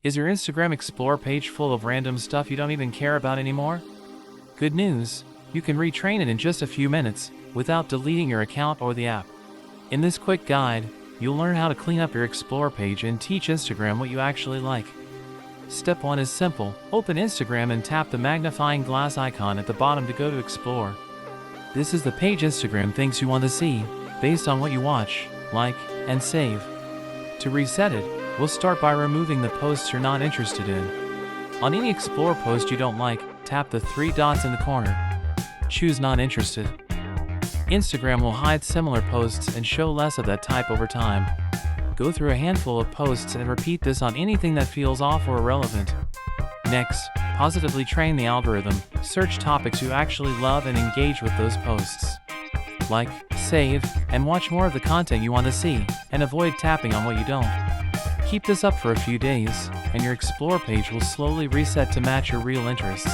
Is your Instagram Explore page full of random stuff you don't even care about anymore? Good news, you can retrain it in just a few minutes without deleting your account or the app. In this quick guide, you'll learn how to clean up your Explore page and teach Instagram what you actually like. Step 1 is simple. Open Instagram and tap the magnifying glass icon at the bottom to go to Explore. This is the page Instagram thinks you want to see, based on what you watch, like, and save. To reset it, we'll start by removing the posts you're not interested in. On any Explore post you don't like, tap the 3 dots in the corner. Choose Not Interested. Instagram will hide similar posts and show less of that type over time. Go through a handful of posts and repeat this on anything that feels off or irrelevant. Next, positively train the algorithm. Search topics you actually love and engage with those posts. Like, save, and watch more of the content you want to see, and avoid tapping on what you don't. Keep this up for a few days, and your Explore page will slowly reset to match your real interests.